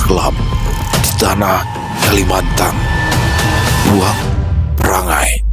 kelam di tanah Kalimantan. Ruang Perangai.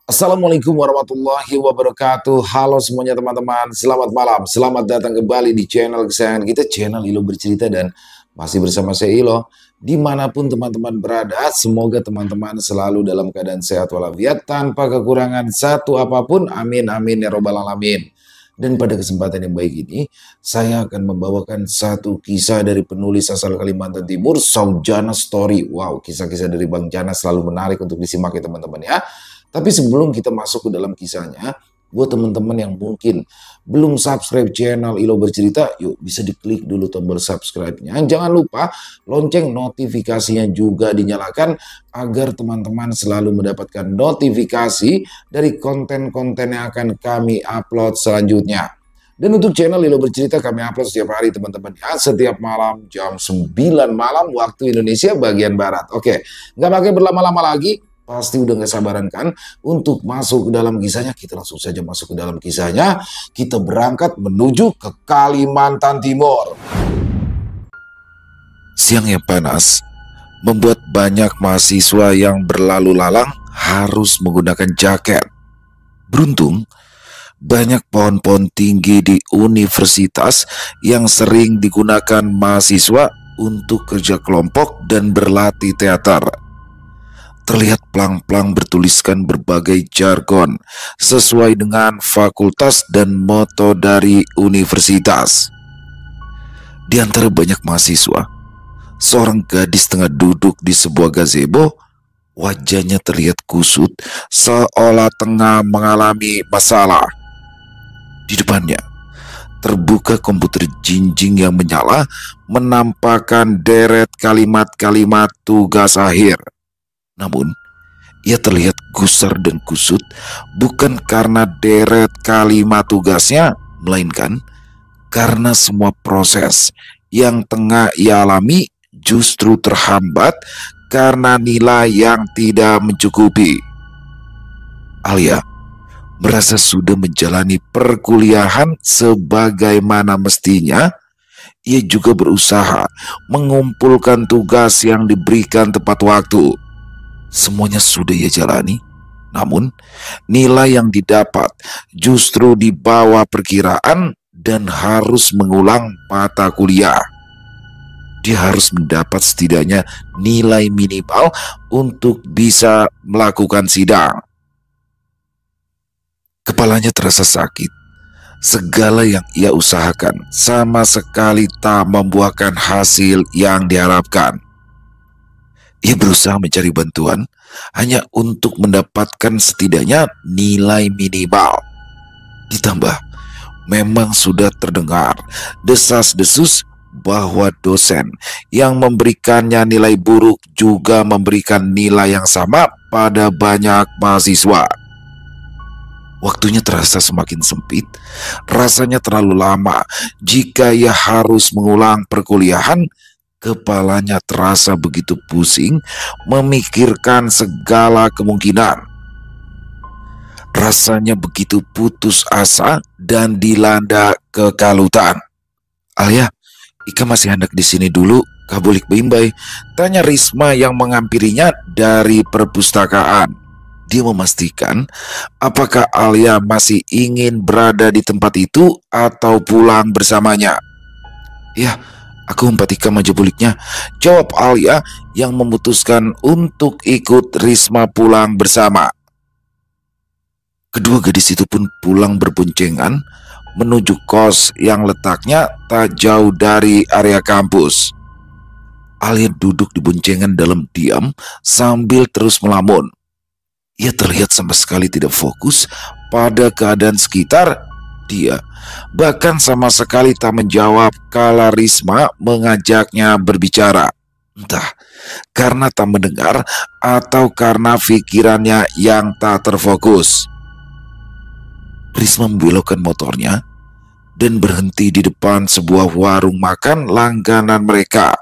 Assalamualaikum warahmatullahi wabarakatuh. Halo semuanya teman-teman, selamat malam. Selamat datang kembali di channel kesayangan kita, channel Ilo Bercerita. Dan masih bersama saya Ilo. Dimanapun teman-teman berada, semoga teman-teman selalu dalam keadaan sehat walafiat, tanpa kekurangan satu apapun. Amin amin ya robbal alamin. Dan pada kesempatan yang baik ini, saya akan membawakan satu kisah dari penulis asal Kalimantan Timur, Saujana Story. Wow, kisah-kisah dari Bang Jana selalu menarik untuk disimak ya teman-teman ya. Tapi sebelum kita masuk ke dalam kisahnya, buat teman-teman yang mungkin belum subscribe channel Ilo Bercerita, yuk bisa diklik dulu tombol subscribe-nya. Jangan lupa lonceng notifikasinya juga dinyalakan agar teman-teman selalu mendapatkan notifikasi dari konten-konten yang akan kami upload selanjutnya. Dan untuk channel Ilo Bercerita kami upload setiap hari teman-teman ya, setiap malam jam 9 malam waktu Indonesia bagian Barat. Oke, nggak pakai berlama-lama lagi. Pasti udah gak sabaran kan untuk masuk ke dalam kisahnya. Kita langsung saja masuk ke dalam kisahnya. Kita berangkat menuju ke Kalimantan Timur. Siang yang panas membuat banyak mahasiswa yang berlalu lalang harus menggunakan jaket. Beruntung banyak pohon-pohon tinggi di universitas yang sering digunakan mahasiswa untuk kerja kelompok dan berlatih teater. Terlihat plang-plang bertuliskan berbagai jargon sesuai dengan fakultas dan moto dari universitas. Di antara banyak mahasiswa, seorang gadis tengah duduk di sebuah gazebo. Wajahnya terlihat kusut seolah tengah mengalami masalah. Di depannya terbuka komputer jinjing yang menyala, menampakkan deret kalimat-kalimat tugas akhir. Namun, ia terlihat gusar dan kusut bukan karena deret kalimat tugasnya, melainkan karena semua proses yang tengah ia alami justru terhambat karena nilai yang tidak mencukupi. Alia merasa sudah menjalani perkuliahan sebagaimana mestinya. Ia juga berusaha mengumpulkan tugas yang diberikan tepat waktu. Semuanya sudah ia jalani, namun nilai yang didapat justru di bawah perkiraan dan harus mengulang mata kuliah. Dia harus mendapat setidaknya nilai minimal untuk bisa melakukan sidang. Kepalanya terasa sakit. Segala yang ia usahakan sama sekali tak membuahkan hasil yang diharapkan. Ia berusaha mencari bantuan hanya untuk mendapatkan setidaknya nilai minimal. Ditambah, memang sudah terdengar desas-desus bahwa dosen yang memberikannya nilai buruk juga memberikan nilai yang sama pada banyak mahasiswa. Waktunya terasa semakin sempit, rasanya terlalu lama jika ia harus mengulang perkuliahan. Kepalanya terasa begitu pusing memikirkan segala kemungkinan. Rasanya begitu putus asa dan dilanda kekalutan. Alia, Ika masih hendak di sini dulu, kabulik bimbai, tanya Risma yang menghampirinya dari perpustakaan. Dia memastikan apakah Alia masih ingin berada di tempat itu atau pulang bersamanya. Ya, aku Ika maju buliknya, jawab Alia yang memutuskan untuk ikut Risma pulang bersama. Kedua gadis itu pun pulang berboncengan menuju kos yang letaknya tak jauh dari area kampus. Alia duduk di boncengan dalam diam sambil terus melamun. Ia terlihat sama sekali tidak fokus pada keadaan sekitar. Dia bahkan sama sekali tak menjawab kala Risma mengajaknya berbicara. Entah karena tak mendengar atau karena pikirannya yang tak terfokus. Risma membelokkan motornya dan berhenti di depan sebuah warung makan langganan mereka.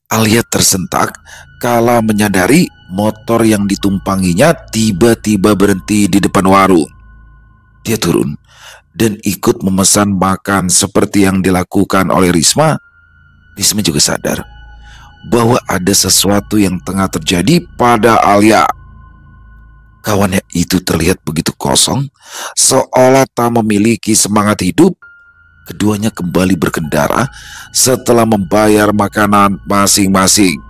Alia tersentak kala menyadari motor yang ditumpanginya tiba-tiba berhenti di depan warung. Dia turun dan ikut memesan makan seperti yang dilakukan oleh Risma. Risma juga sadar bahwa ada sesuatu yang tengah terjadi pada Alia. Kawannya itu terlihat begitu kosong, seolah tak memiliki semangat hidup. Keduanya kembali berkendara setelah membayar makanan masing-masing.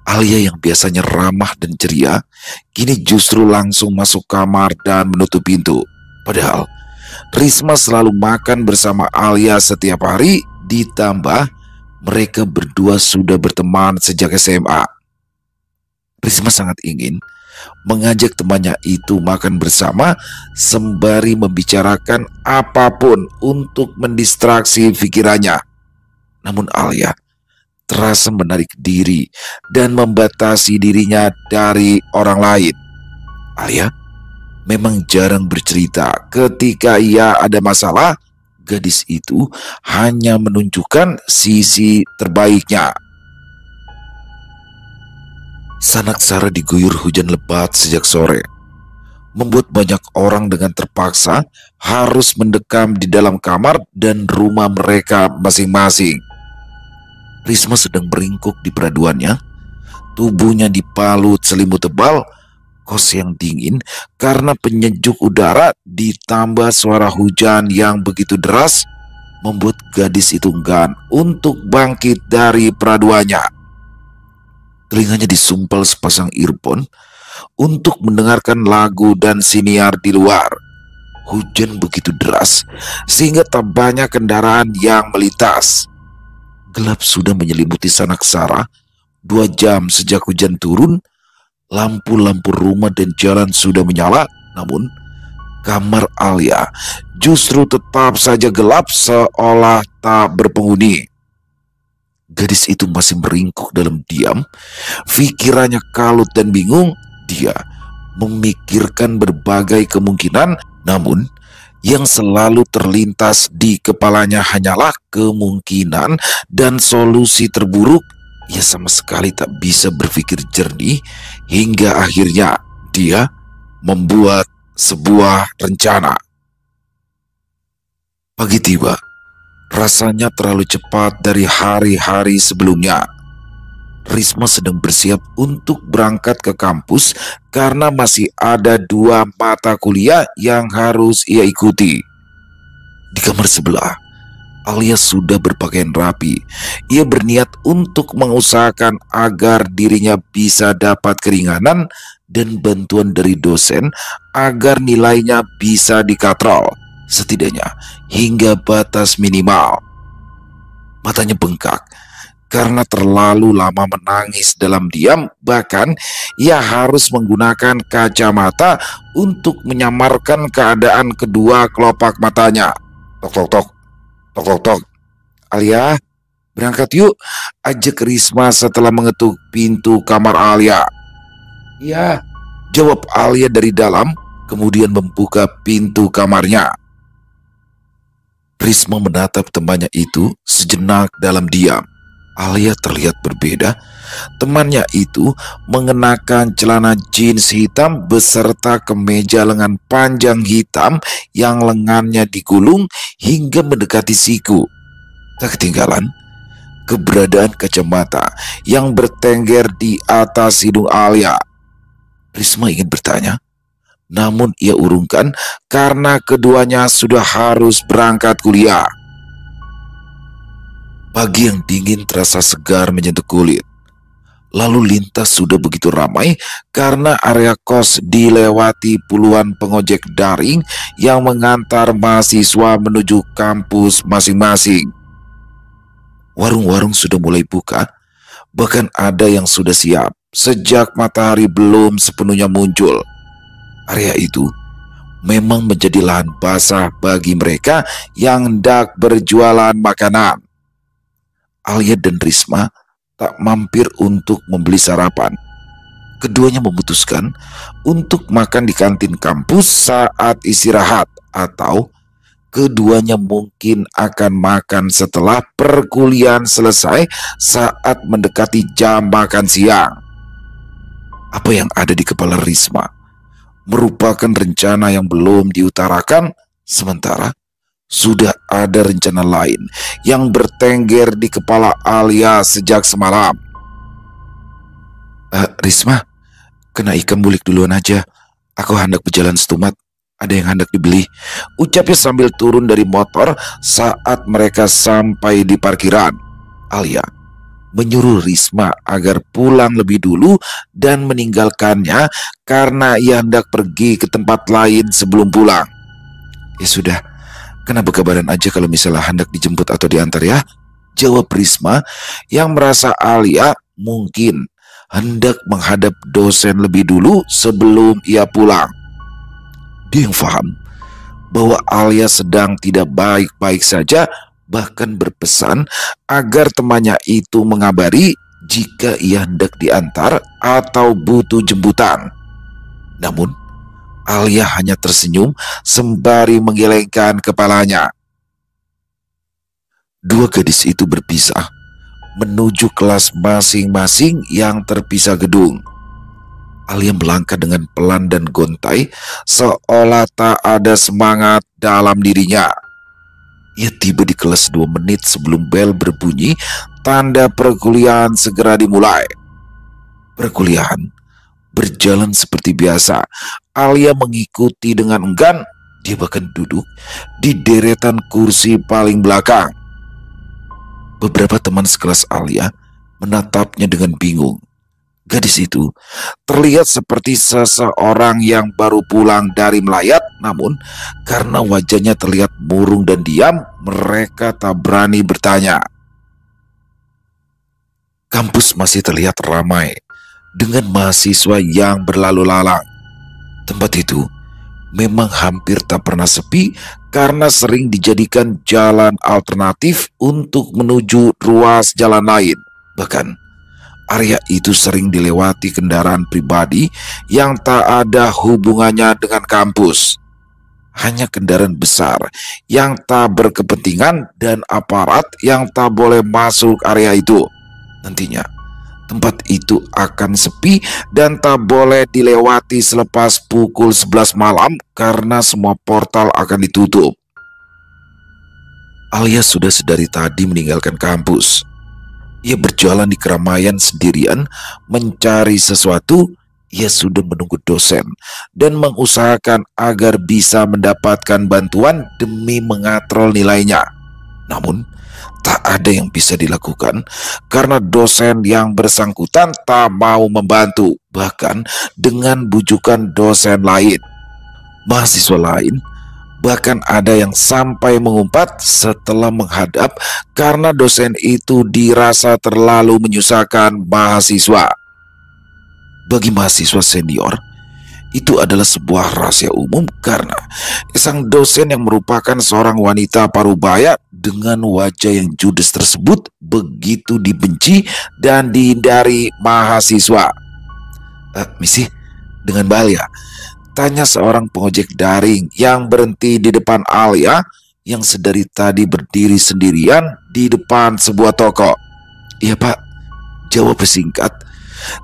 Alia yang biasanya ramah dan ceria, kini justru langsung masuk kamar dan menutup pintu. Padahal Risma selalu makan bersama Alia setiap hari, ditambah mereka berdua sudah berteman sejak SMA. Risma sangat ingin mengajak temannya itu makan bersama sembari membicarakan apapun untuk mendistraksi pikirannya. Namun Alia terasa menarik diri dan membatasi dirinya dari orang lain. Alia memang jarang bercerita. Ketika ia ada masalah, gadis itu hanya menunjukkan sisi terbaiknya. Sanaksara diguyur hujan lebat sejak sore, membuat banyak orang dengan terpaksa harus mendekam di dalam kamar dan rumah mereka masing-masing. Risma sedang meringkuk di peraduannya, tubuhnya dibalut selimut tebal. Kos yang dingin karena penyejuk udara ditambah suara hujan yang begitu deras membuat gadis itu enggan untuk bangkit dari peraduannya. Telinganya disumpal sepasang earphone untuk mendengarkan lagu dan siniar di luar. Hujan begitu deras sehingga tak banyak kendaraan yang melintas. Gelap sudah menyelimuti Sanaksara. 2 jam sejak hujan turun, lampu-lampu rumah dan jalan sudah menyala. Namun kamar Alia justru tetap saja gelap seolah tak berpenghuni. Gadis itu masih meringkuk dalam diam. Pikirannya kalut dan bingung. Dia memikirkan berbagai kemungkinan, namun yang selalu terlintas di kepalanya hanyalah kemungkinan dan solusi terburuk. Ia sama sekali tak bisa berpikir jernih hingga akhirnya dia membuat sebuah rencana. Pagi tiba. Rasanya terlalu cepat dari hari-hari sebelumnya. Risma sedang bersiap untuk berangkat ke kampus karena masih ada 2 mata kuliah yang harus ia ikuti. Di kamar sebelah, Alia sudah berpakaian rapi. Ia berniat untuk mengusahakan agar dirinya bisa dapat keringanan dan bantuan dari dosen agar nilainya bisa dikatrol, setidaknya hingga batas minimal. Matanya bengkak karena terlalu lama menangis dalam diam. Bahkan ia harus menggunakan kacamata untuk menyamarkan keadaan kedua kelopak matanya. Tok tok tok, tok tok tok. Alia, berangkat yuk, ajak Risma setelah mengetuk pintu kamar Alia. Iya, jawab Alia dari dalam, kemudian membuka pintu kamarnya. Risma menatap temannya itu sejenak dalam diam. Alia terlihat berbeda. Temannya itu mengenakan celana jeans hitam beserta kemeja lengan panjang hitam yang lengannya digulung hingga mendekati siku. Tak ketinggalan keberadaan kacamata yang bertengger di atas hidung Alia. Risma ingin bertanya, namun ia urungkan karena keduanya sudah harus berangkat kuliah. Pagi yang dingin terasa segar menyentuh kulit. Lalu lintas sudah begitu ramai karena area kos dilewati puluhan pengojek daring yang mengantar mahasiswa menuju kampus masing-masing. Warung-warung sudah mulai buka, bahkan ada yang sudah siap sejak matahari belum sepenuhnya muncul. Area itu memang menjadi lahan basah bagi mereka yang hendak berjualan makanan. Alia dan Risma tak mampir untuk membeli sarapan. Keduanya memutuskan untuk makan di kantin kampus saat istirahat, atau keduanya mungkin akan makan setelah perkuliahan selesai saat mendekati jam makan siang. Apa yang ada di kepala Risma merupakan rencana yang belum diutarakan, sementara sudah ada rencana lain yang bertengger di kepala Alia sejak semalam. Risma, kena ikan bulik duluan aja. Aku hendak berjalan setumat. Ada yang hendak dibeli, ucapnya sambil turun dari motor saat mereka sampai di parkiran. Alia menyuruh Risma agar pulang lebih dulu dan meninggalkannya karena ia hendak pergi ke tempat lain sebelum pulang. Ya sudah, kena berkabaran aja kalau misalnya hendak dijemput atau diantar ya, jawab Risma yang merasa Alia mungkin hendak menghadap dosen lebih dulu sebelum ia pulang. Dia yang paham bahwa Alia sedang tidak baik-baik saja, bahkan berpesan agar temannya itu mengabari jika ia hendak diantar atau butuh jemputan. Namun Alia hanya tersenyum sembari menggelengkan kepalanya. Dua gadis itu berpisah menuju kelas masing-masing yang terpisah gedung. Alia melangkah dengan pelan dan gontai seolah tak ada semangat dalam dirinya. Ia tiba di kelas 2 menit sebelum bel berbunyi, tanda perkuliahan segera dimulai. Perkuliahan berjalan seperti biasa. Alia mengikuti dengan enggan. Dia bahkan duduk di deretan kursi paling belakang. Beberapa teman sekelas Alia menatapnya dengan bingung. Gadis itu terlihat seperti seseorang yang baru pulang dari melayat, namun karena wajahnya terlihat murung dan diam, mereka tak berani bertanya. Kampus masih terlihat ramai dengan mahasiswa yang berlalu lalang. Tempat itu memang hampir tak pernah sepi karena sering dijadikan jalan alternatif untuk menuju ruas jalan lain. Bahkan area itu sering dilewati kendaraan pribadi yang tak ada hubungannya dengan kampus. Hanya kendaraan besar yang tak berkepentingan dan aparat yang tak boleh masuk area itu. Nantinya tempat itu akan sepi dan tak boleh dilewati selepas pukul 11 malam karena semua portal akan ditutup. Alia sudah sedari tadi meninggalkan kampus. Ia berjalan di keramaian sendirian mencari sesuatu. Ia sudah menunggu dosen dan mengusahakan agar bisa mendapatkan bantuan demi mengatrol nilainya. Namun tak ada yang bisa dilakukan karena dosen yang bersangkutan tak mau membantu, bahkan dengan bujukan dosen lain. Mahasiswa lain bahkan ada yang sampai mengumpat setelah menghadap karena dosen itu dirasa terlalu menyusahkan mahasiswa. Bagi mahasiswa senior, itu adalah sebuah rahasia umum karena sang dosen yang merupakan seorang wanita parubaya dengan wajah yang judes tersebut begitu dibenci dan dihindari mahasiswa. Misi, dengan Mbak Alia, tanya seorang pengojek daring yang berhenti di depan Alia yang sedari tadi berdiri sendirian di depan sebuah toko. Iya Pak, jawab singkat,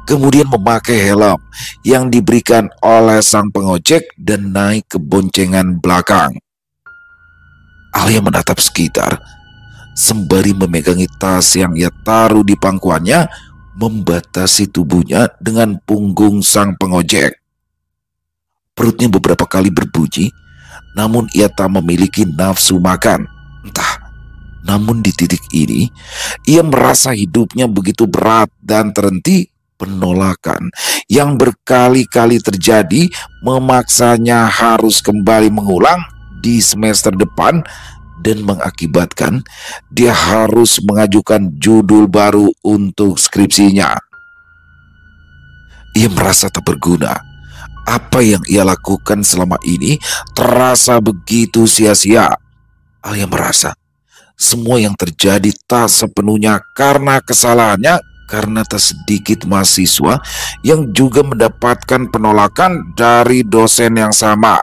kemudian memakai helm yang diberikan oleh sang pengojek dan naik ke boncengan belakang. Alia menatap sekitar sembari memegangi tas yang ia taruh di pangkuannya, membatasi tubuhnya dengan punggung sang pengojek. Perutnya beberapa kali berbunyi, namun ia tak memiliki nafsu makan. Entah, namun di titik ini, ia merasa hidupnya begitu berat dan terhenti. Penolakan yang berkali-kali terjadi memaksanya harus kembali mengulang di semester depan dan mengakibatkan dia harus mengajukan judul baru untuk skripsinya. Ia merasa tak berguna. Apa yang ia lakukan selama ini terasa begitu sia-sia. Alia merasa semua yang terjadi tak sepenuhnya karena kesalahannya, karena tak sedikit mahasiswa yang juga mendapatkan penolakan dari dosen yang sama.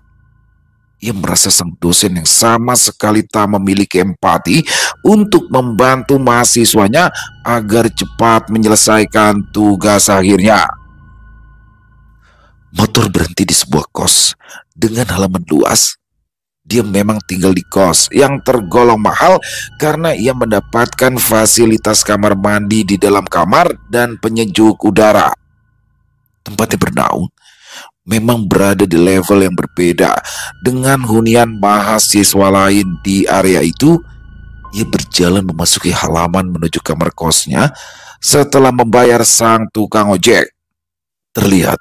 Ia merasa sang dosen yang sama sekali tak memiliki empati untuk membantu mahasiswanya agar cepat menyelesaikan tugas akhirnya. Motor berhenti di sebuah kos dengan halaman luas. Dia memang tinggal di kos yang tergolong mahal karena ia mendapatkan fasilitas kamar mandi di dalam kamar dan penyejuk udara. Tempatnya bernaung memang berada di level yang berbeda dengan hunian mahasiswa lain di area itu. Ia berjalan memasuki halaman menuju kamar kosnya setelah membayar sang tukang ojek. Terlihat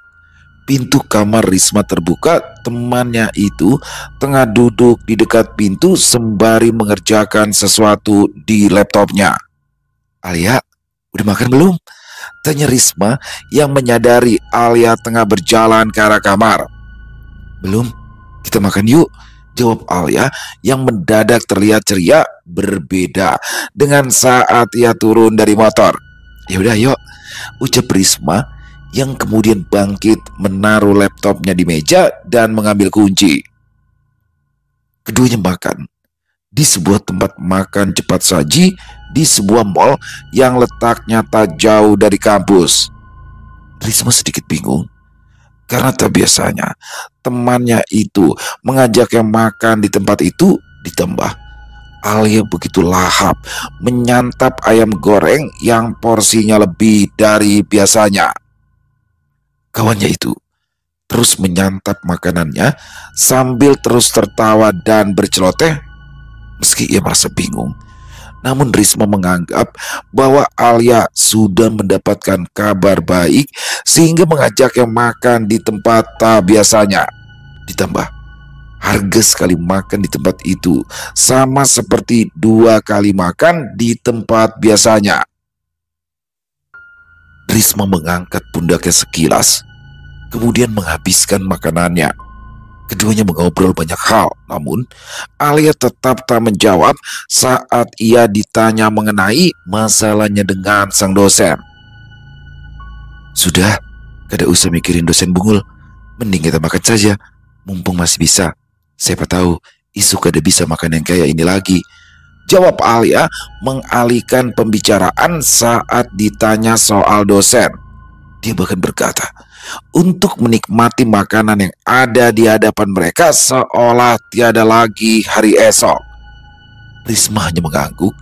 pintu kamar Risma terbuka. Temannya itu tengah duduk di dekat pintu sembari mengerjakan sesuatu di laptopnya. "Alia, udah makan belum?" tanya Risma yang menyadari Alia tengah berjalan ke arah kamar. "Belum, kita makan yuk," jawab Alia yang mendadak terlihat ceria, berbeda dengan saat ia turun dari motor. "Ya udah yuk," ucap Risma yang kemudian bangkit menaruh laptopnya di meja dan mengambil kunci. Keduanya makan di sebuah tempat makan cepat saji di sebuah mall yang letaknya tak jauh dari kampus. Risma sedikit bingung karena tak biasanya temannya itu mengajaknya makan di tempat itu, ditambah Alia begitu lahap menyantap ayam goreng yang porsinya lebih dari biasanya. Kawannya itu terus menyantap makanannya sambil terus tertawa dan berceloteh. Meski ia merasa bingung, namun Risma menganggap bahwa Alia sudah mendapatkan kabar baik sehingga mengajaknya makan di tempat tak biasanya. Ditambah harga sekali makan di tempat itu sama seperti 2 kali makan di tempat biasanya. Risma mengangkat pundaknya sekilas, kemudian menghabiskan makanannya. Keduanya mengobrol banyak hal, namun Alia tetap tak menjawab saat ia ditanya mengenai masalahnya dengan sang dosen. "Sudah, gak ada usah mikirin dosen bungul. Mending kita makan saja, mumpung masih bisa. Siapa tahu isuk ada bisa makan yang kayak ini lagi," jawab Alia mengalihkan pembicaraan saat ditanya soal dosen. Dia bahkan berkata untuk menikmati makanan yang ada di hadapan mereka seolah tiada lagi hari esok. Risma hanya mengangguk,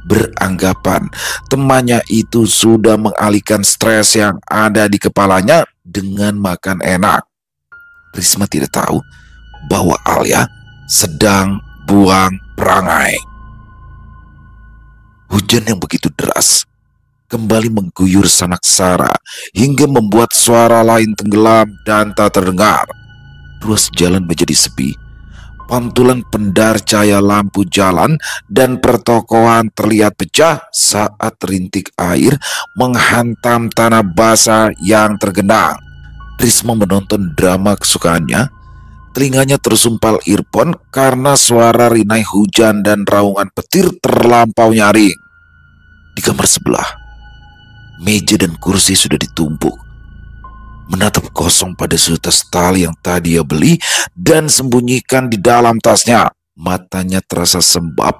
beranggapan temannya itu sudah mengalihkan stres yang ada di kepalanya dengan makan enak. Risma tidak tahu bahwa Alia sedang buang perangai. Hujan yang begitu deras kembali mengguyur Sanaksara hingga membuat suara lain tenggelam dan tak terdengar. Ruas jalan menjadi sepi. Pantulan pendar cahaya lampu jalan dan pertokoan terlihat pecah saat rintik air menghantam tanah basah yang tergenang. Risma menonton drama kesukaannya. Telinganya tersumpal earphone karena suara rinai hujan dan raungan petir terlampau nyaring. Di kamar sebelah, meja dan kursi sudah ditumpuk. Menatap kosong pada seutas tali yang tadi ia beli dan sembunyikan di dalam tasnya, matanya terasa sembab.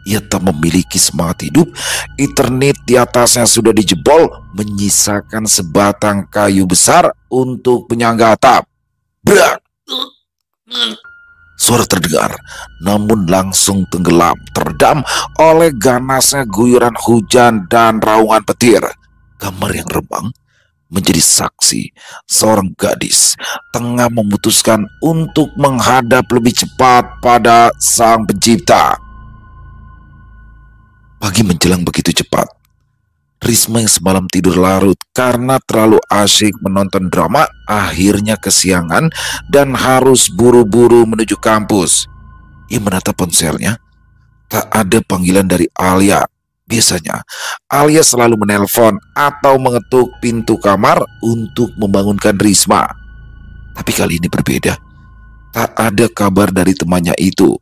Ia tak memiliki semangat hidup. Eternit di atasnya sudah dijebol, menyisakan sebatang kayu besar untuk penyangga atap. Brak! Suara terdengar, namun langsung tenggelam, teredam oleh ganasnya guyuran hujan dan raungan petir. Kamar yang remang menjadi saksi seorang gadis tengah memutuskan untuk menghadap lebih cepat pada sang pencipta. Pagi menjelang begitu cepat. Risma yang semalam tidur larut karena terlalu asyik menonton drama akhirnya kesiangan dan harus buru-buru menuju kampus. Ia menatap ponselnya. Tak ada panggilan dari Alia. Biasanya Alia selalu menelpon atau mengetuk pintu kamar untuk membangunkan Risma. Tapi kali ini berbeda. Tak ada kabar dari temannya itu.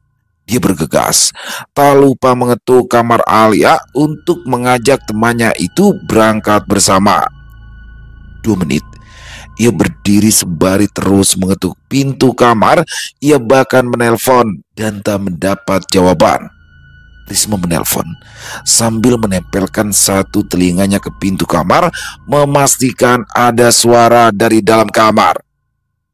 Dia bergegas, tak lupa mengetuk kamar Alia untuk mengajak temannya itu berangkat bersama. 2 menit, ia berdiri sembari terus mengetuk pintu kamar. Ia bahkan menelpon dan tak mendapat jawaban. Risma menelpon sambil menempelkan satu telinganya ke pintu kamar, memastikan ada suara dari dalam kamar.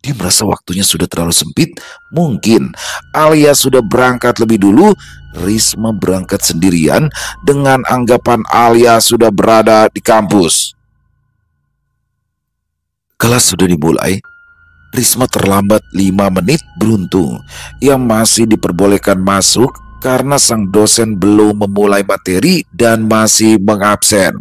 Dia merasa waktunya sudah terlalu sempit. Mungkin Alia sudah berangkat lebih dulu. Risma berangkat sendirian dengan anggapan Alia sudah berada di kampus. Kelas sudah dimulai. Risma terlambat 5 menit. Beruntung ia masih diperbolehkan masuk karena sang dosen belum memulai materi dan masih mengabsen.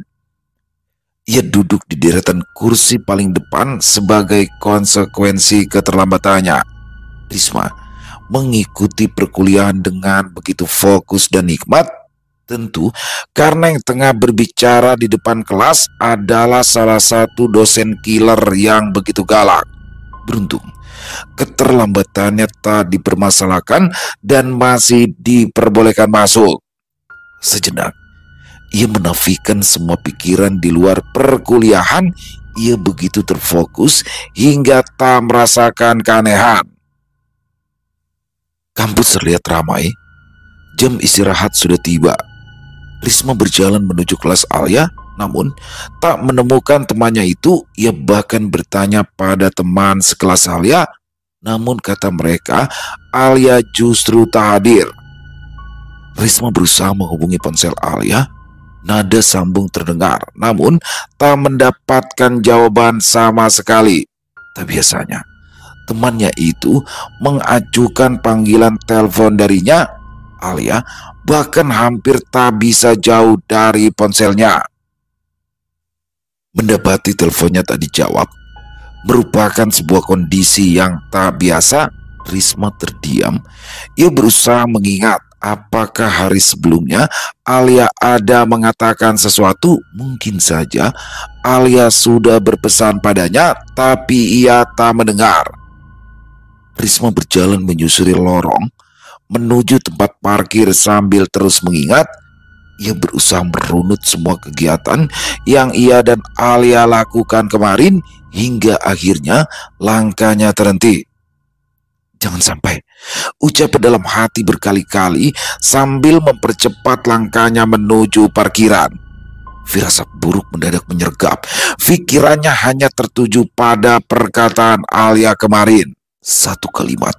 Ia duduk di deretan kursi paling depan sebagai konsekuensi keterlambatannya. Risma mengikuti perkuliahan dengan begitu fokus dan nikmat, tentu karena yang tengah berbicara di depan kelas adalah salah satu dosen killer yang begitu galak. Beruntung, keterlambatannya tak dipermasalahkan dan masih diperbolehkan masuk. Sejenak, ia menafikan semua pikiran di luar perkuliahan. Ia begitu terfokus hingga tak merasakan keanehan. Kampus terlihat ramai. Jam istirahat sudah tiba. Risma berjalan menuju kelas Alia, namun tak menemukan temannya itu. Ia bahkan bertanya pada teman sekelas Alia, namun kata mereka Alia justru tak hadir. Risma berusaha menghubungi ponsel Alia. Nada sambung terdengar, namun tak mendapatkan jawaban sama sekali. Tak biasanya, temannya itu mengajukan panggilan telepon darinya. Alia bahkan hampir tak bisa jauh dari ponselnya. Mendapati teleponnya tak dijawab merupakan sebuah kondisi yang tak biasa. Risma terdiam. Ia berusaha mengingat apakah hari sebelumnya Alia ada mengatakan sesuatu. Mungkin saja Alia sudah berpesan padanya, tapi ia tak mendengar. Risma berjalan menyusuri lorong menuju tempat parkir sambil terus mengingat. Ia berusaha merunut semua kegiatan yang ia dan Alia lakukan kemarin hingga akhirnya langkahnya terhenti. Jangan sampai, ucap dalam hati berkali-kali sambil mempercepat langkahnya menuju parkiran. Firasat buruk mendadak menyergap. Pikirannya hanya tertuju pada perkataan Alia kemarin. Satu kalimat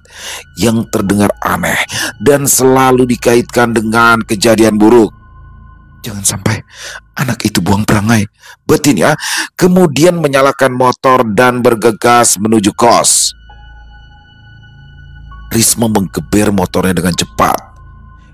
yang terdengar aneh dan selalu dikaitkan dengan kejadian buruk. Jangan sampai anak itu buang perangai, batinnya, kemudian menyalakan motor dan bergegas menuju kos. Risma menggeber motornya dengan cepat.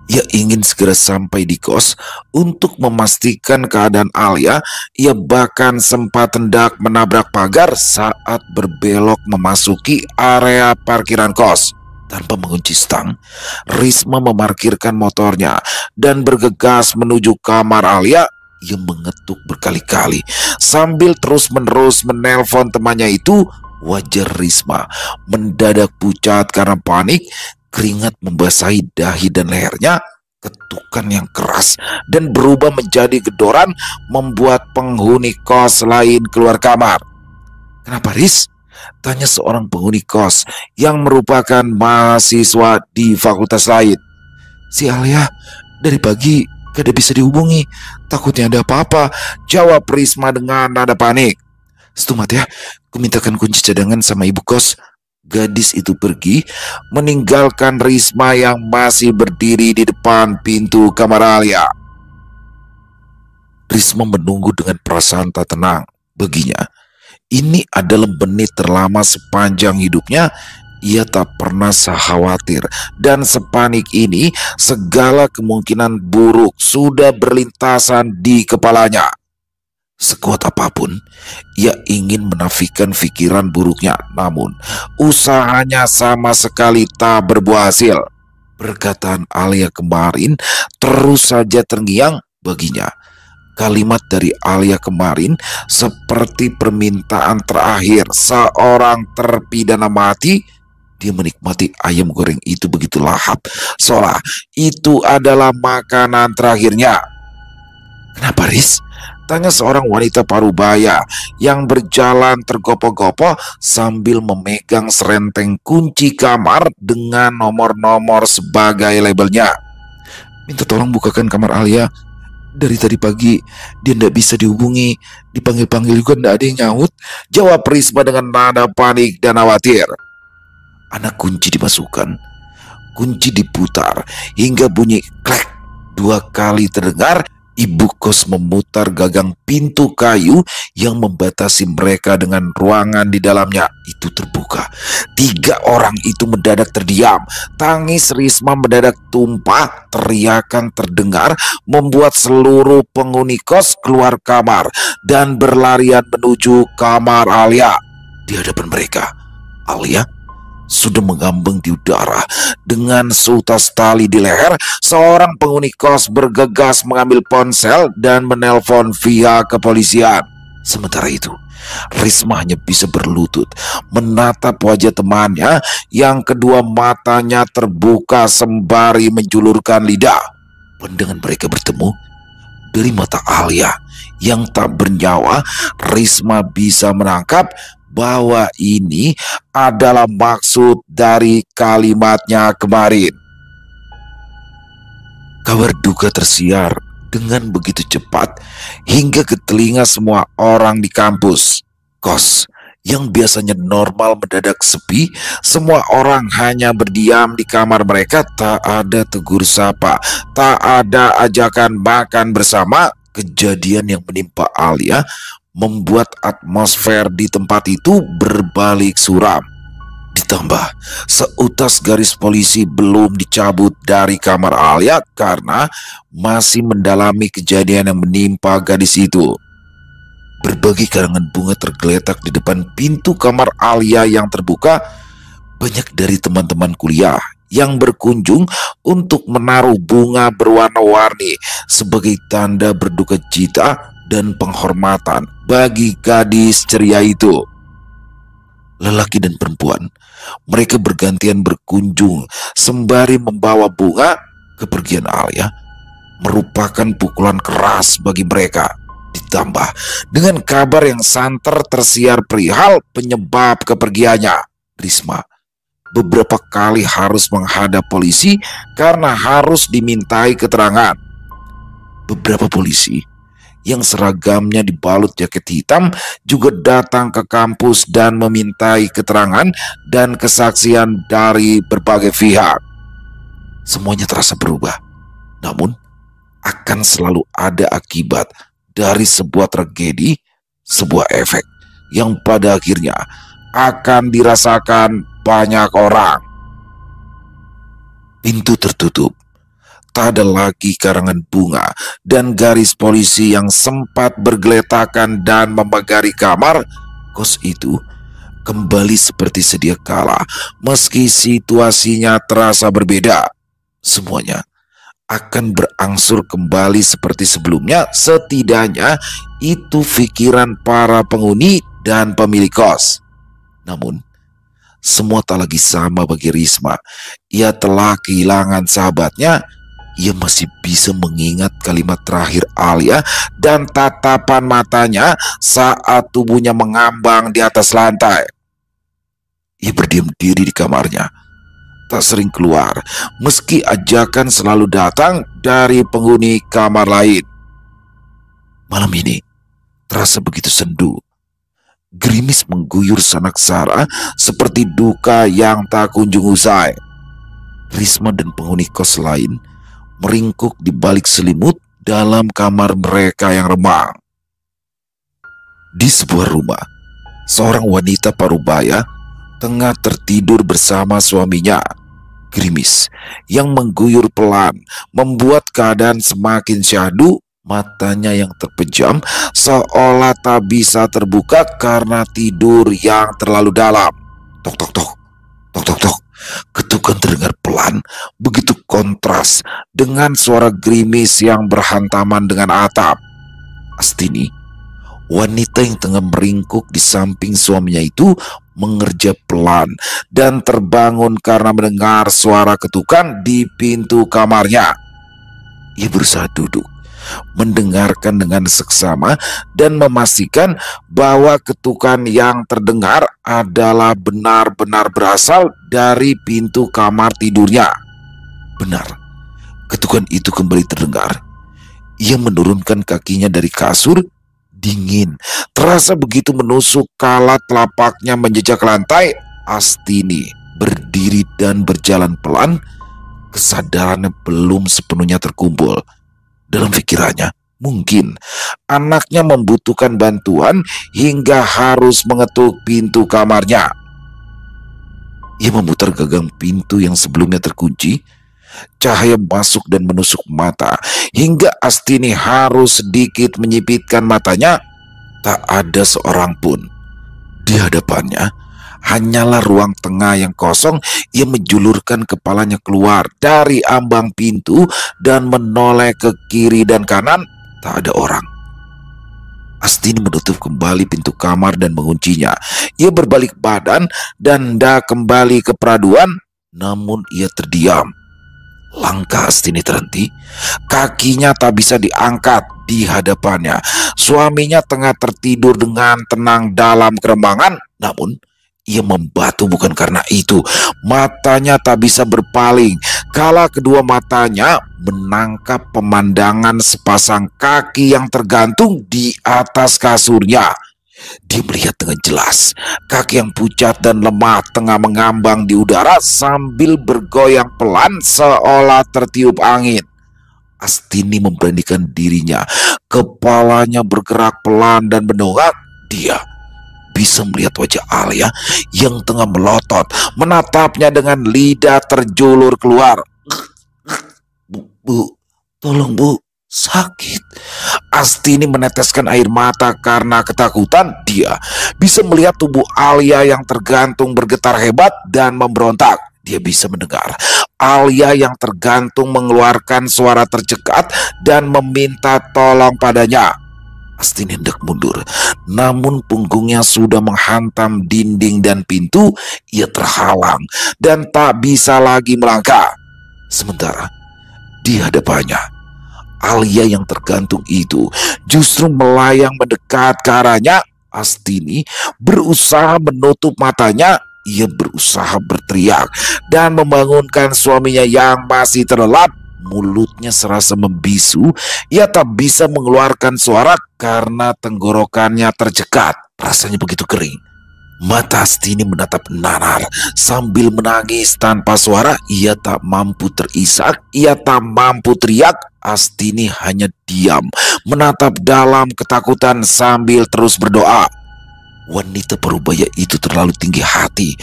Ia ingin segera sampai di kos untuk memastikan keadaan Alia. Ia bahkan sempat hendak menabrak pagar saat berbelok memasuki area parkiran kos. Tanpa mengunci stang, Risma memarkirkan motornya dan bergegas menuju kamar Alia. Ia mengetuk berkali-kali sambil terus-menerus menelpon temannya itu. Wajah Risma mendadak pucat karena panik. Keringat membasahi dahi dan lehernya. Ketukan yang keras dan berubah menjadi gedoran membuat penghuni kos lain keluar kamar. "Kenapa, Riz?" tanya seorang penghuni kos yang merupakan mahasiswa di fakultas lain. "Si Alia dari pagi gak ada bisa dihubungi. Takutnya ada apa-apa," jawab Risma dengan nada panik. "Setumat ya, aku mintakan kunci cadangan sama ibu kos." Gadis itu pergi, meninggalkan Risma yang masih berdiri di depan pintu kamar Alia. Risma menunggu dengan perasaan tak tenang. Baginya, ini adalah menit terlama sepanjang hidupnya. Ia tak pernah sekhawatir dan sepanik ini. Segala kemungkinan buruk sudah berlintasan di kepalanya. Sekuat apapun, ia ingin menafikan pikiran buruknya, namun usahanya sama sekali tak berbuah hasil. Perkataan Alia kemarin terus saja terngiang baginya. Kalimat dari Alia kemarin seperti permintaan terakhir seorang terpidana mati. Dia menikmati ayam goreng itu begitu lahap, seolah itu adalah makanan terakhirnya. "Kenapa, Riz?" tanya seorang wanita parubaya yang berjalan tergopoh-gopoh sambil memegang serenteng kunci kamar dengan nomor-nomor sebagai labelnya. "Minta tolong bukakan kamar Alia. Dari tadi pagi dia tidak bisa dihubungi, dipanggil-panggil juga tidak ada yang nyaut, jawab Risma dengan nada panik dan khawatir. Anak kunci dimasukkan, kunci diputar hingga bunyi klek 2 kali terdengar. Ibu kos memutar gagang pintu kayu yang membatasi mereka dengan ruangan di dalamnya itu terbuka. 3 orang itu mendadak terdiam. Tangis Risma mendadak tumpah. Teriakan terdengar membuat seluruh penghuni kos keluar kamar dan berlarian menuju kamar Alia. Di hadapan mereka, Alia sudah mengambang di udara dengan seutas tali di leher. Seorang penghuni kos bergegas mengambil ponsel dan menelpon via kepolisian. Sementara itu, Risma hanya bisa berlutut menatap wajah temannya yang kedua matanya terbuka sembari menjulurkan lidah. Pandangan mereka bertemu. Dari mata Alia yang tak bernyawa, Risma bisa menangkap bahwa ini adalah maksud dari kalimatnya kemarin. Kabar duka tersiar dengan begitu cepat hingga ke telinga semua orang di kampus. Kos yang biasanya normal mendadak sepi. Semua orang hanya berdiam di kamar mereka. Tak ada tegur sapa, tak ada ajakan makan bersama. Kejadian yang menimpa Alia membuat atmosfer di tempat itu berbalik suram. Ditambah seutas garis polisi belum dicabut dari kamar Alia karena masih mendalami kejadian yang menimpa gadis itu. Berbagai karangan bunga tergeletak di depan pintu kamar Alia yang terbuka. Banyak dari teman-teman kuliah yang berkunjung untuk menaruh bunga berwarna-warni sebagai tanda berduka cita dan penghormatan bagi gadis ceria itu. Lelaki dan perempuan, mereka bergantian berkunjung sembari membawa bunga. Kepergian Alia merupakan pukulan keras bagi mereka. Ditambah dengan kabar yang santer tersiar perihal penyebab kepergiannya, Risma beberapa kali harus menghadap polisi karena harus dimintai keterangan. Beberapa polisi yang seragamnya dibalut jaket hitam juga datang ke kampus dan memintai keterangan dan kesaksian dari berbagai pihak. Semuanya terasa berubah, namun akan selalu ada akibat dari sebuah tragedi, sebuah efek yang pada akhirnya akan dirasakan banyak orang. Pintu tertutup. Tak ada lagi karangan bunga dan garis polisi yang sempat bergeletakan dan memagari kamar. Kos itu kembali seperti sedia kala, meski situasinya terasa berbeda. Semuanya akan berangsur kembali seperti sebelumnya. Setidaknya itu pikiran para penghuni dan pemilik kos. Namun semua tak lagi sama bagi Risma. Ia telah kehilangan sahabatnya. Ia masih bisa mengingat kalimat terakhir Alia dan tatapan matanya saat tubuhnya mengambang di atas lantai. Ia berdiam diri di kamarnya, tak sering keluar, meski ajakan selalu datang dari penghuni kamar lain. Malam ini terasa begitu sendu. Gerimis mengguyur sanaksara seperti duka yang tak kunjung usai. Risma dan penghuni kos lain meringkuk di balik selimut dalam kamar mereka yang remang. Di sebuah rumah, seorang wanita parubaya tengah tertidur bersama suaminya. Gerimis yang mengguyur pelan membuat keadaan semakin syahdu. Matanya yang terpejam seolah tak bisa terbuka karena tidur yang terlalu dalam. Tok tok tok, tok tok tok. Ketukan terdengar pelan, begitu kontras dengan suara gerimis yang berhantaman dengan atap. Astini, wanita yang tengah meringkuk di samping suaminya itu, mengerja pelan dan terbangun karena mendengar suara ketukan di pintu kamarnya. Ia berusaha duduk, mendengarkan dengan seksama dan memastikan bahwa ketukan yang terdengar adalah benar-benar berasal dari pintu kamar tidurnya. Benar, ketukan itu kembali terdengar. Ia menurunkan kakinya dari kasur. Dingin terasa begitu menusuk kala telapaknya menjejak lantai. Astini berdiri dan berjalan pelan. Kesadarannya belum sepenuhnya terkumpul. Dalam pikirannya, mungkin anaknya membutuhkan bantuan hingga harus mengetuk pintu kamarnya. Ia memutar gagang pintu yang sebelumnya terkunci. Cahaya masuk dan menusuk mata hingga Astini harus sedikit menyipitkan matanya. Tak ada seorang pun di hadapannya, hanyalah ruang tengah yang kosong. Ia menjulurkan kepalanya keluar dari ambang pintu dan menoleh ke kiri dan kanan. Tak ada orang. Astini menutup kembali pintu kamar dan menguncinya. Ia berbalik badan dan hendak kembali ke peraduan, namun ia terdiam. Langkah Astini terhenti. Kakinya tak bisa diangkat di hadapannya. Suaminya tengah tertidur dengan tenang dalam kerembangan. Namun ia membatu bukan karena itu. Matanya tak bisa berpaling kala kedua matanya menangkap pemandangan sepasang kaki yang tergantung di atas kasurnya. Dia melihat dengan jelas kaki yang pucat dan lemah tengah mengambang di udara sambil bergoyang pelan seolah tertiup angin. Astini memberanikan dirinya. Kepalanya bergerak pelan dan mendongak. Dia bisa melihat wajah Alia yang tengah melotot, menatapnya dengan lidah terjulur keluar. Bu, tolong bu, sakit. Astini meneteskan air mata karena ketakutan. Dia bisa melihat tubuh Alia yang tergantung bergetar hebat dan memberontak. Dia bisa mendengar Alia yang tergantung mengeluarkan suara tercekat dan meminta tolong padanya. Astini hendak mundur, namun punggungnya sudah menghantam dinding dan pintu. Ia terhalang dan tak bisa lagi melangkah. Sementara di hadapannya, Alia yang tergantung itu justru melayang mendekat ke arahnya. Astini berusaha menutup matanya. Ia berusaha berteriak dan membangunkan suaminya yang masih terlelap. Mulutnya serasa membisu. Ia tak bisa mengeluarkan suara karena tenggorokannya tercekat. Rasanya begitu kering. Mata Astini menatap nanar sambil menangis tanpa suara. Ia tak mampu terisak. Ia tak mampu teriak. Astini hanya diam, menatap dalam ketakutan sambil terus berdoa. Wanita parubaya itu terlalu tinggi hati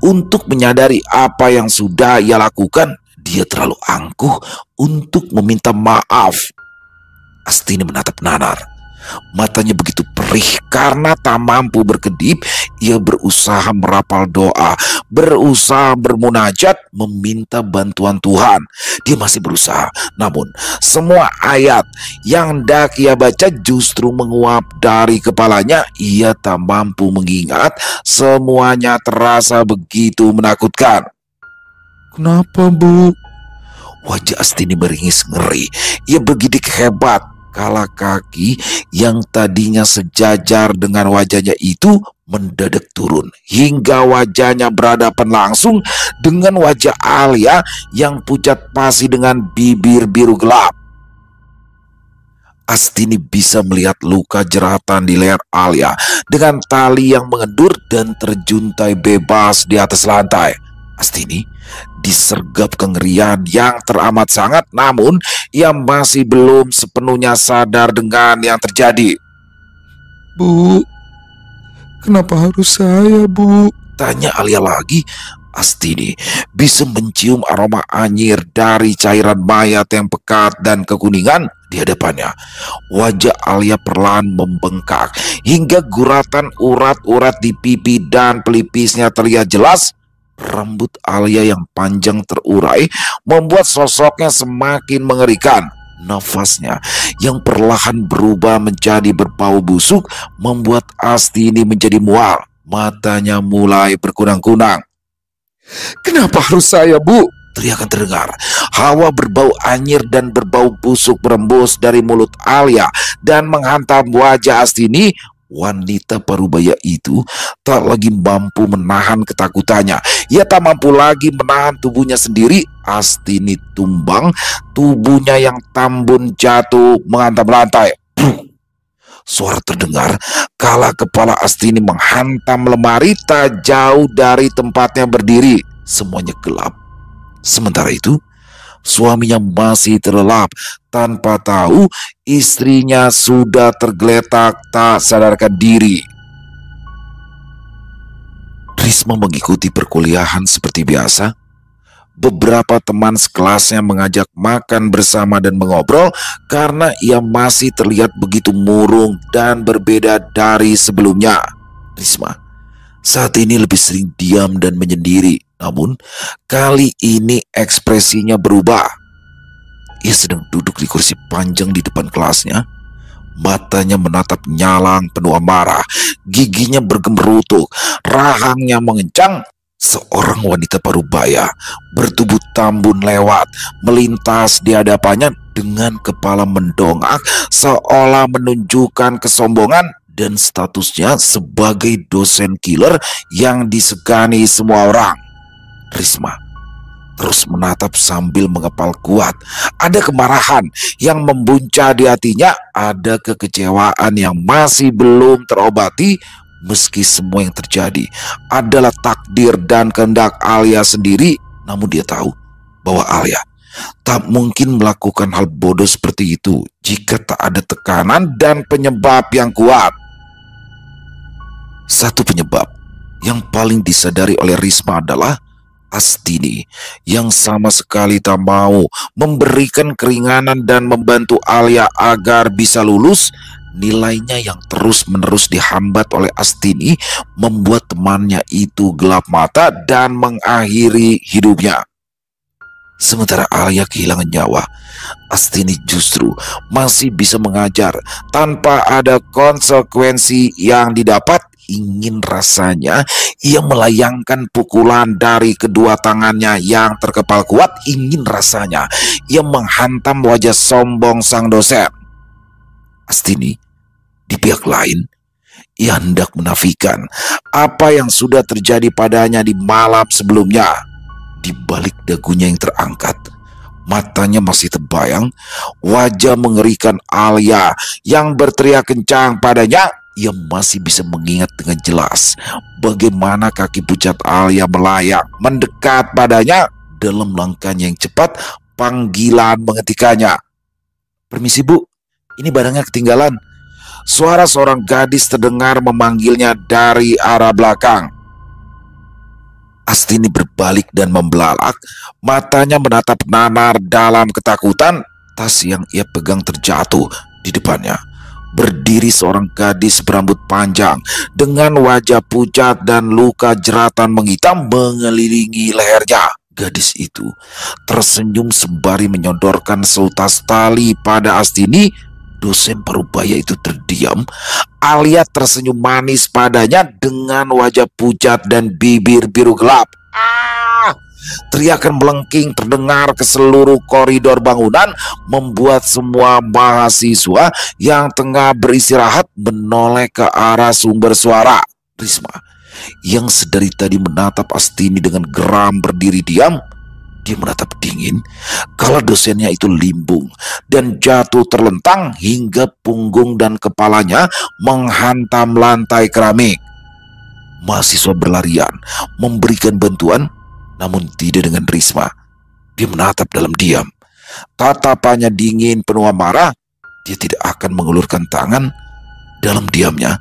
untuk menyadari apa yang sudah ia lakukan. Dia terlalu angkuh untuk meminta maaf. Astini menatap nanar. Matanya begitu perih karena tak mampu berkedip. Ia berusaha merapal doa, berusaha bermunajat, meminta bantuan Tuhan. Dia masih berusaha, namun semua ayat yang hendak ia baca justru menguap dari kepalanya. Ia tak mampu mengingat. Semuanya terasa begitu menakutkan. Kenapa bu? Wajah Astini meringis ngeri. Ia bergidik hebat kala kaki yang tadinya sejajar dengan wajahnya itu mendadak turun hingga wajahnya berhadapan langsung dengan wajah Alia yang pucat pasi dengan bibir biru gelap. Astini bisa melihat luka jeratan di leher Alia dengan tali yang mengendur dan terjuntai bebas di atas lantai. Astini disergap kengerian yang teramat sangat, namun ia masih belum sepenuhnya sadar dengan yang terjadi. Bu, kenapa harus saya, bu? Tanya Alia lagi. Astini bisa mencium aroma anyir dari cairan mayat yang pekat dan kekuningan di hadapannya. Wajah Alia perlahan membengkak hingga guratan urat-urat di pipi dan pelipisnya terlihat jelas. Rambut Alia yang panjang terurai membuat sosoknya semakin mengerikan. Nafasnya yang perlahan berubah menjadi berbau busuk membuat Astini menjadi mual. Matanya mulai berkunang-kunang. Kenapa harus saya, bu? Teriakan terdengar. Hawa berbau anyir dan berbau busuk berembus dari mulut Alia dan menghantam wajah Astini. Wanita parubaya itu tak lagi mampu menahan ketakutannya. Ia tak mampu lagi menahan tubuhnya sendiri. Astini tumbang, tubuhnya yang tambun jatuh menghantam lantai. Suara terdengar kala kepala Astini menghantam lemari tak jauh dari tempatnya berdiri. Semuanya gelap. Sementara itu, suaminya masih terlelap tanpa tahu istrinya sudah tergeletak tak sadarkan diri. Risma mengikuti perkuliahan seperti biasa. Beberapa teman sekelasnya mengajak makan bersama dan mengobrol karena ia masih terlihat begitu murung dan berbeda dari sebelumnya. Risma saat ini lebih sering diam dan menyendiri, namun kali ini ekspresinya berubah. Ia sedang duduk di kursi panjang di depan kelasnya. Matanya menatap nyalang penuh amarah, giginya bergemerutuk, rahangnya mengencang. Seorang wanita parubaya bertubuh tambun lewat, melintas di hadapannya dengan kepala mendongak seolah menunjukkan kesombongan dan statusnya sebagai dosen killer yang disegani semua orang. Risma terus menatap sambil mengepal kuat. Ada kemarahan yang membuncah di hatinya, ada kekecewaan yang masih belum terobati. Meski semua yang terjadi adalah takdir dan kehendak Alia sendiri, namun dia tahu bahwa Alia tak mungkin melakukan hal bodoh seperti itu jika tak ada tekanan dan penyebab yang kuat. Satu penyebab yang paling disadari oleh Risma adalah Astini yang sama sekali tak mau memberikan keringanan dan membantu Alia agar bisa lulus. Nilainya yang terus-menerus dihambat oleh Astini membuat temannya itu gelap mata dan mengakhiri hidupnya. Sementara Alia kehilangan nyawa, Astini justru masih bisa mengajar tanpa ada konsekuensi yang didapat. Ingin rasanya ia melayangkan pukulan dari kedua tangannya yang terkepal kuat. Ingin rasanya ia menghantam wajah sombong sang dosen. Astini di pihak lain, ia hendak menafikan apa yang sudah terjadi padanya di malam sebelumnya. Di balik dagunya yang terangkat, matanya masih terbayang wajah mengerikan Alia yang berteriak kencang padanya. Ia masih bisa mengingat dengan jelas bagaimana kaki pucat Alia melayang mendekat padanya. Dalam langkahnya yang cepat, panggilan menghentikannya. "Permisi Bu, ini barangnya ketinggalan." Suara seorang gadis terdengar memanggilnya dari arah belakang. Astini berbalik dan membelalak, matanya menatap nanar dalam ketakutan. Tas yang ia pegang terjatuh di depannya. Berdiri seorang gadis berambut panjang dengan wajah pucat dan luka jeratan menghitam mengelilingi lehernya. Gadis itu tersenyum sembari menyodorkan seutas tali pada Astini. Dosen parubaya itu terdiam. Alia tersenyum manis padanya dengan wajah pucat dan bibir biru gelap. Teriakan melengking terdengar ke seluruh koridor bangunan, membuat semua mahasiswa yang tengah beristirahat menoleh ke arah sumber suara. Risma yang sedari tadi menatap Astini dengan geram berdiri diam. Dia menatap dingin kala dosennya itu limbung dan jatuh terlentang hingga punggung dan kepalanya menghantam lantai keramik. Mahasiswa berlarian memberikan bantuan, namun tidak dengan Risma. Dia menatap dalam diam. Tatapannya dingin penuh amarah. Dia tidak akan mengulurkan tangan. Dalam diamnya,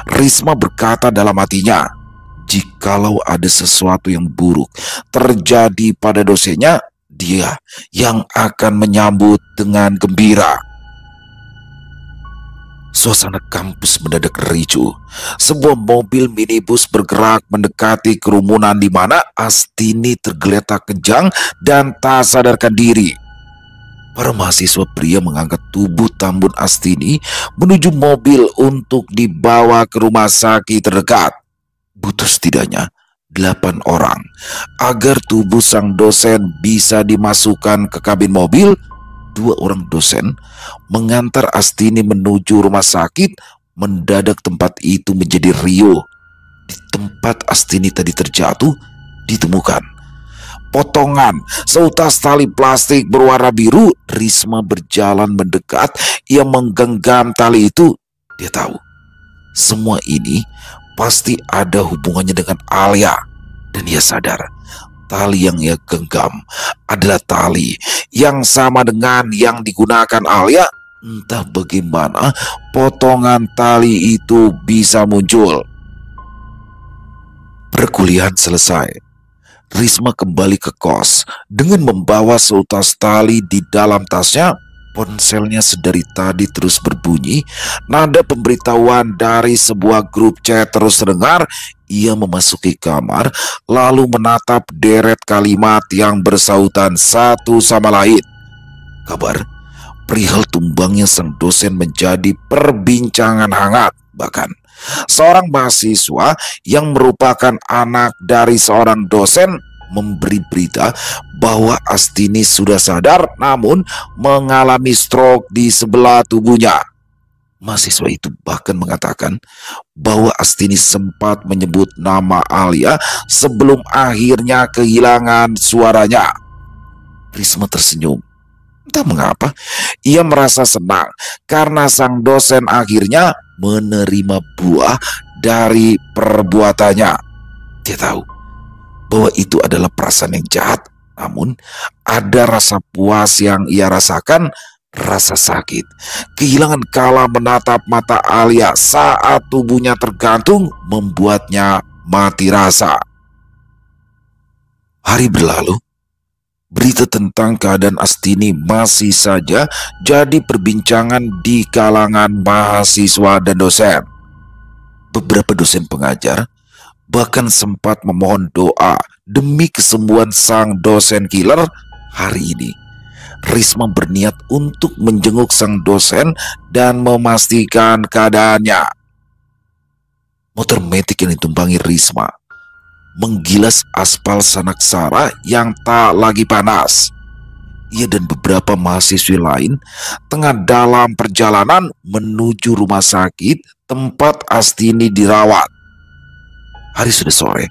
Risma berkata dalam hatinya, jikalau ada sesuatu yang buruk terjadi pada dosennya, dia yang akan menyambut dengan gembira. Suasana kampus mendadak ricuh. Sebuah mobil minibus bergerak mendekati kerumunan di mana Astini tergeletak kejang dan tak sadarkan diri. Para mahasiswa pria mengangkat tubuh tambun Astini menuju mobil untuk dibawa ke rumah sakit terdekat. Butuh setidaknya 8 orang agar tubuh sang dosen bisa dimasukkan ke kabin mobil. 2 orang dosen mengantar Astini menuju rumah sakit. Mendadak tempat itu menjadi riuh. Di tempat Astini tadi terjatuh, ditemukan. Potongan seutas tali plastik berwarna biru. Risma berjalan mendekat. Ia menggenggam tali itu. Dia tahu semua ini pasti ada hubungannya dengan Alia. Dan ia sadar tali yang ia genggam adalah tali yang sama dengan yang digunakan Alia. Entah bagaimana potongan tali itu bisa muncul. Perkuliahan selesai. Risma kembali ke kos dengan membawa seutas tali di dalam tasnya. Ponselnya sedari tadi terus berbunyi. Nada pemberitahuan dari sebuah grup chat terus terdengar. Ia memasuki kamar lalu menatap deret kalimat yang bersautan satu sama lain. Kabar perihal tumbangnya sang dosen menjadi perbincangan hangat. Bahkan seorang mahasiswa yang merupakan anak dari seorang dosen memberi berita bahwa Astini sudah sadar namun mengalami stroke di sebelah tubuhnya. Mahasiswa itu bahkan mengatakan bahwa Astini sempat menyebut nama Alia sebelum akhirnya kehilangan suaranya. Risma tersenyum. Entah mengapa, ia merasa senang karena sang dosen akhirnya menerima buah dari perbuatannya. Dia tahu bahwa itu adalah perasaan yang jahat, namun ada rasa puas yang ia rasakan, rasa sakit. Kehilangan kala menatap mata Alia saat tubuhnya tergantung membuatnya mati rasa. Hari berlalu. Berita tentang keadaan Astini masih saja jadi perbincangan di kalangan mahasiswa dan dosen. Beberapa dosen pengajar bahkan sempat memohon doa demi kesembuhan sang dosen killer. Hari ini Risma berniat untuk menjenguk sang dosen dan memastikan keadaannya. Motor metik yang ditumpangi Risma menggilas aspal Sanaksara yang tak lagi panas. Ia dan beberapa mahasiswi lain tengah dalam perjalanan menuju rumah sakit tempat Astini dirawat. Hari sudah sore.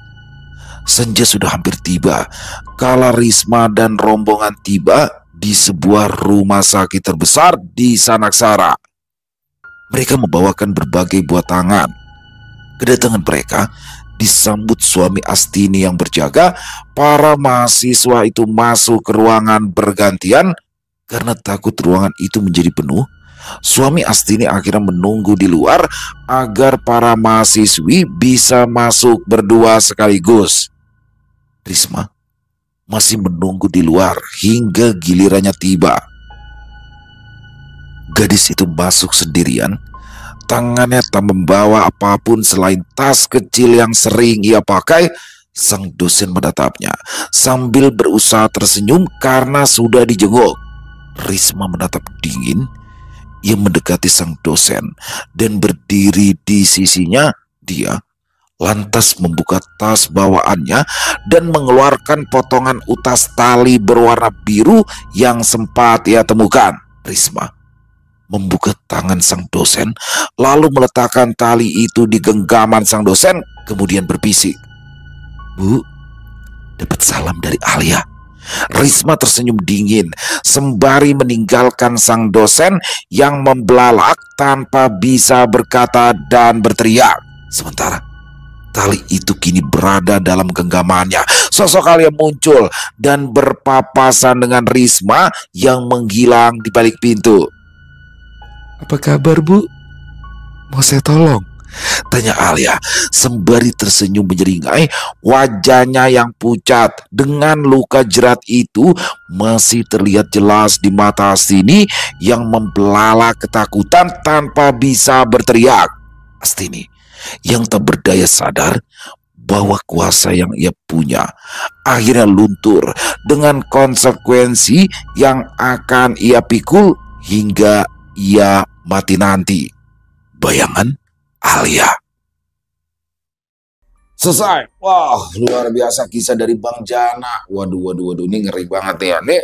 Senja sudah hampir tiba kala Risma dan rombongan tiba di sebuah rumah sakit terbesar di Sanaksara. Mereka membawakan berbagai buah tangan. Kedatangan mereka disambut suami Astini yang berjaga. Para mahasiswa itu masuk ke ruangan bergantian. Karena takut ruangan itu menjadi penuh, suami Astini akhirnya menunggu di luar agar para mahasiswi bisa masuk berdua sekaligus. Risma masih menunggu di luar hingga gilirannya tiba. Gadis itu masuk sendirian. Tangannya tak membawa apapun selain tas kecil yang sering ia pakai. Sang dosen menatapnya sambil berusaha tersenyum karena sudah dijenguk. Risma menatap dingin. Ia mendekati sang dosen dan berdiri di sisinya. Dia lantas membuka tas bawaannya dan mengeluarkan potongan utas tali berwarna biru yang sempat ia temukan. Risma membuka tangan sang dosen, lalu meletakkan tali itu di genggaman sang dosen, kemudian berbisik, "Bu, dapat salam dari Alia." Risma tersenyum dingin sembari meninggalkan sang dosen yang membelalak tanpa bisa berkata dan berteriak. Sementara tali itu kini berada dalam genggamannya. Sosok Alia muncul dan berpapasan dengan Risma yang menghilang di balik pintu. "Apa kabar, Bu? Mau saya tolong?" tanya Alia sembari tersenyum menyeringai. Wajahnya yang pucat dengan luka jerat itu masih terlihat jelas di mata Astini yang membelalak ketakutan tanpa bisa berteriak. Astini yang tak berdaya sadar bahwa kuasa yang ia punya akhirnya luntur dengan konsekuensi yang akan ia pikul hingga ia mati nanti. Bayangan Alia. Selesai. Wah, luar biasa kisah dari Bang Jana. Waduh, ini ngeri banget ya. Nih,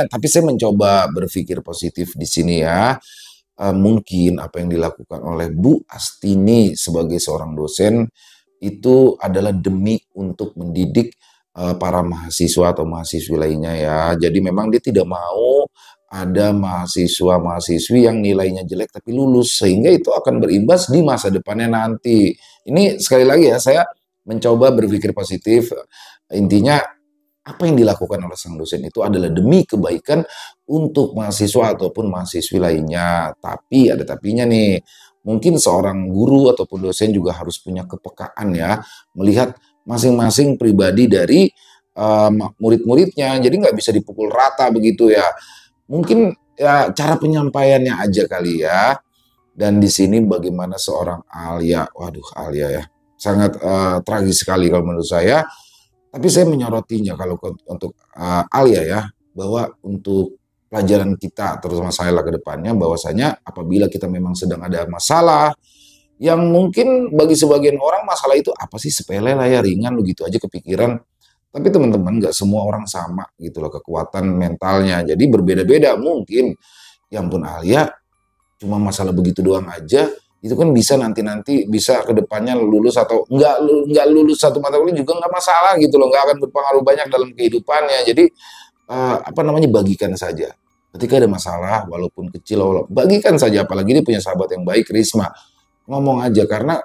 tapi saya mencoba berpikir positif di sini ya. Mungkin apa yang dilakukan oleh Bu Astini sebagai seorang dosen itu adalah demi untuk mendidik para mahasiswa atau mahasiswi lainnya ya. Jadi memang dia tidak mau ada mahasiswa-mahasiswi yang nilainya jelek tapi lulus, sehingga itu akan berimbas di masa depannya nanti. Ini sekali lagi ya, saya mencoba berpikir positif. Intinya apa yang dilakukan oleh sang dosen itu adalah demi kebaikan untuk mahasiswa ataupun mahasiswi lainnya. Tapi ada tapinya nih, mungkin seorang guru ataupun dosen juga harus punya kepekaan ya, melihat masing-masing pribadi dari murid-muridnya. Jadi nggak bisa dipukul rata begitu ya. Mungkin ya cara penyampaiannya aja kali ya. Dan di sini bagaimana seorang Alia, waduh Alia ya, sangat tragis sekali kalau menurut saya. Tapi saya menyorotinya kalau untuk Alia ya, bahwa untuk pelajaran kita, terutama saya lah ke depannya, bahwasanya apabila kita memang sedang ada masalah, yang mungkin bagi sebagian orang masalah itu apa sih, sepele lah ya, ringan lo gitu aja kepikiran. Tapi teman-teman nggak semua orang sama gitu loh kekuatan mentalnya. Jadi berbeda-beda mungkin. Ya ampun Alia, cuma masalah begitu doang aja, itu kan bisa nanti bisa ke depannya lulus atau nggak lulus satu mata kuliah juga nggak masalah gitu loh, nggak akan berpengaruh banyak dalam kehidupannya. Jadi apa namanya, bagikan saja ketika ada masalah walaupun kecil, bagikan saja, apalagi dia punya sahabat yang baik, Risma, ngomong aja. Karena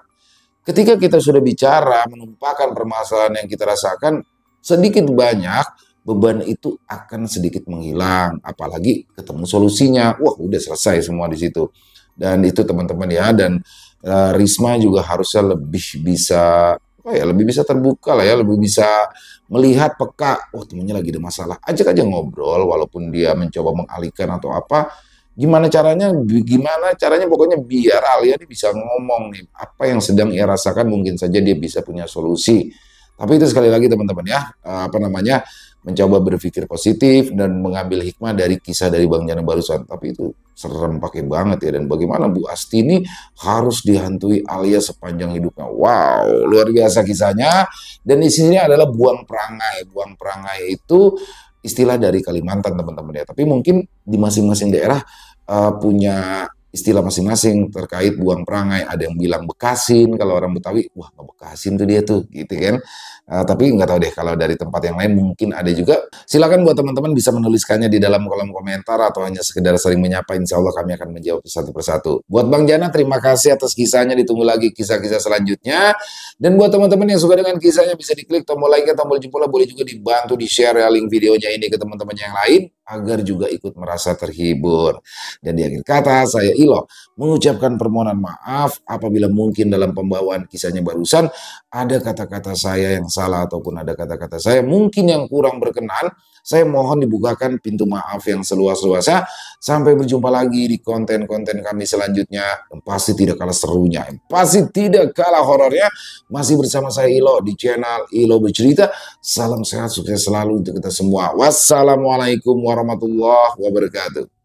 ketika kita sudah bicara menumpahkan permasalahan yang kita rasakan, sedikit banyak beban itu akan sedikit menghilang, apalagi ketemu solusinya, wah udah selesai semua di situ. Dan itu teman-teman ya, dan Risma juga harusnya lebih bisa lebih bisa terbuka lah ya, lebih bisa melihat peka, oh temennya lagi ada masalah, ajak aja ngobrol walaupun dia mencoba mengalihkan atau apa, gimana caranya pokoknya biar Alia ini bisa ngomong nih apa yang sedang ia rasakan, mungkin saja dia bisa punya solusi. Tapi itu sekali lagi teman-teman ya, mencoba berpikir positif dan mengambil hikmah dari kisah dari Bang Jana barusan. Tapi itu serem pakai banget ya. Dan bagaimana Bu Asti ini harus dihantui Alia sepanjang hidupnya. Wow, luar biasa kisahnya. Dan di sini adalah buang perangai. Buang perangai itu istilah dari Kalimantan teman-teman ya. Tapi mungkin di masing-masing daerah punya istilah masing-masing terkait buang perangai. Ada yang bilang bekasin, kalau orang Betawi, wah ngebekasin tuh dia tuh, gitu kan. Tapi nggak tahu deh kalau dari tempat yang lain mungkin ada juga. Silakan buat teman-teman bisa menuliskannya di dalam kolom komentar atau hanya sekedar sering menyapa. Insya Allah kami akan menjawab satu persatu. Buat Bang Jana, terima kasih atas kisahnya. Ditunggu lagi kisah-kisah selanjutnya. Dan buat teman-teman yang suka dengan kisahnya, bisa diklik tombol like, tombol jempol, boleh juga dibantu di-share ya link videonya ini ke teman-teman yang lain agar juga ikut merasa terhibur. Dan di akhir kata, saya Ilo mengucapkan permohonan maaf apabila mungkin dalam pembawaan kisahnya barusan ada kata-kata saya yang salah ataupun ada kata-kata saya mungkin yang kurang berkenan. Saya mohon dibukakan pintu maaf yang seluas-luasnya. Sampai berjumpa lagi di konten-konten kami selanjutnya. Yang pasti tidak kalah serunya, yang pasti tidak kalah horornya. Masih bersama saya Ilo di channel Ilo Bercerita. Salam sehat, sukses selalu untuk kita semua. Wassalamualaikum warahmatullahi wabarakatuh.